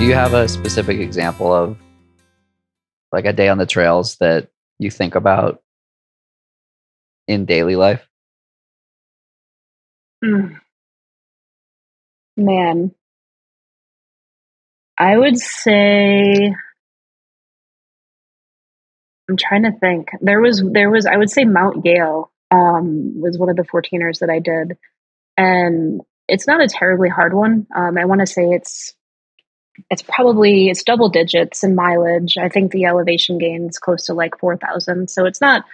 Do you have a specific example of like a day on the trails that you think about in daily life? Man, I would say, I'm trying to think. There was, I would say Mount Yale, was one of the 14ers that I did. And it's not a terribly hard one. I want to say it's double digits in mileage. I think the elevation gain is close to like 4,000. So it's not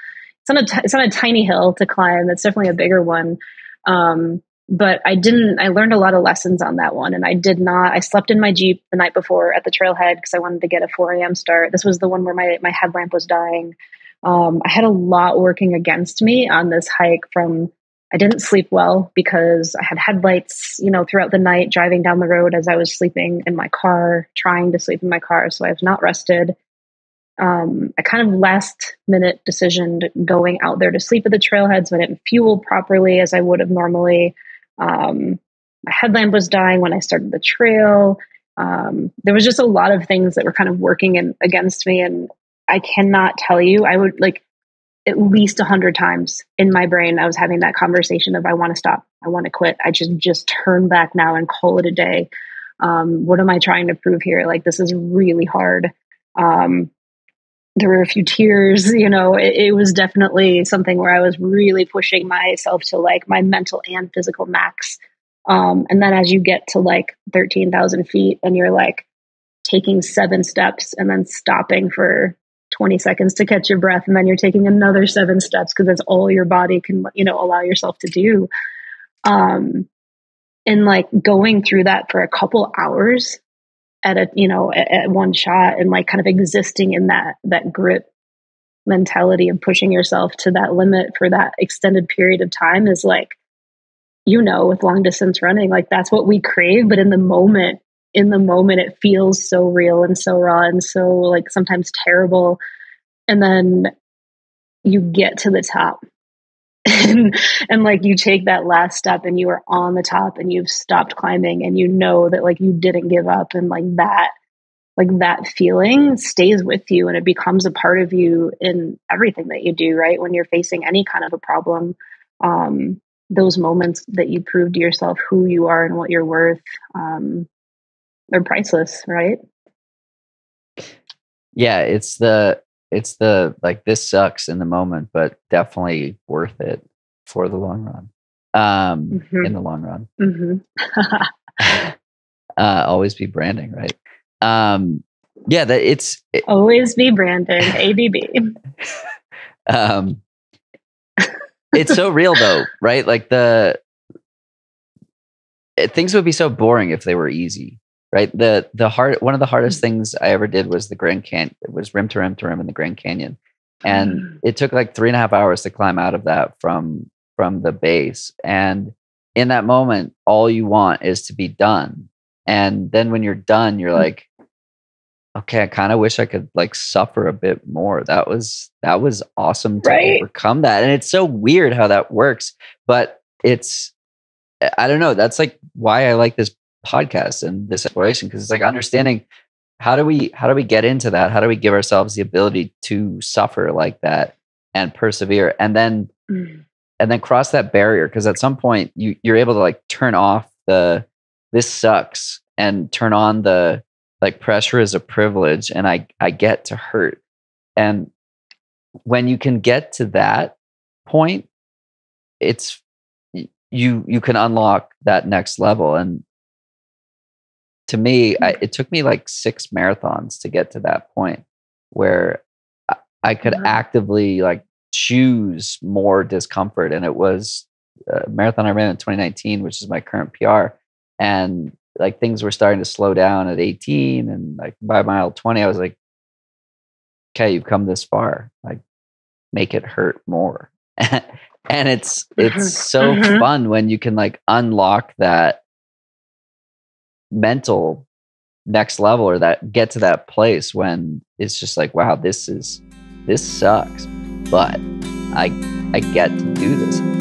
a tiny hill to climb. It's definitely a bigger one. But I learned a lot of lessons on that one. And I slept in my Jeep the night before at the trailhead because I wanted to get a 4 a.m. start. This was the one where my headlamp was dying. I had a lot working against me on this hike. I didn't sleep well because I had headlights, throughout the night driving down the road as I was sleeping in my car, trying to sleep in my car. So I was not rested. I kind of last minute decisioned going out there to sleep at the trailhead. So I didn't fuel properly as I would have normally. My headlamp was dying when I started the trail. There was just a lot of things that were kind of working against me. And I cannot tell you, I would like at least 100 times in my brain, I was having that conversation of, I want to stop. I want to quit. I just turn back now and call it a day. What am I trying to prove here? Like, this is really hard. There were a few tears, it was definitely something where I was really pushing myself to like my mental and physical max. And then as you get to like 13,000 feet and you're like taking 7 steps and then stopping for 20 seconds to catch your breath, and then you're taking another 7 steps because that's all your body can, allow yourself to do. And like going through that for a couple hours at one shot, and like kind of existing in that grit mentality of pushing yourself to that limit for that extended period of time is like, with long distance running, like that's what we crave. But in the moment, it feels so real and so raw and so like sometimes terrible. And then you get to the top and like you take that last step and you are on the top and you've stopped climbing and that like you didn't give up, and like that feeling stays with you and it becomes a part of you in everything that you do, right? When you're facing any kind of a problem, those moments that you prove to yourself who you are and what you're worth, they're priceless, right? Yeah, it's the like, this sucks in the moment, but definitely worth it for the long run. In the long run. Mm-hmm. Always be branding, right? Always be branding. ABB. It's so real though, right? Like things would be so boring if they were easy. Right. One of the hardest things I ever did was the Grand Canyon. It was rim to rim to rim in the Grand Canyon. And it took like 3.5 hours to climb out of that from the base. And in that moment, all you want is to be done. And then when you're done, you're like, okay, I kind of wish I could like suffer a bit more. That was awesome to overcome that. And it's so weird how that works, but I don't know. That's like why I like this podcast and this exploration, because it's like understanding how do we get into that? How do we give ourselves the ability to suffer like that and persevere, and then cross that barrier? Because at some point you're able to like turn off this sucks and turn on the like pressure is a privilege and I get to hurt. And when you can get to that point, it's you can unlock that next level. And to me, it took me like 6 marathons to get to that point where I could actively like choose more discomfort. And it was a marathon I ran in 2019, which is my current PR. And like things were starting to slow down at 18, and like by mile 20, I was like, okay, you've come this far, like make it hurt more. And it's so fun when you can like unlock that mental next level, or that get to that place when it's just like, wow, this sucks, but I get to do this.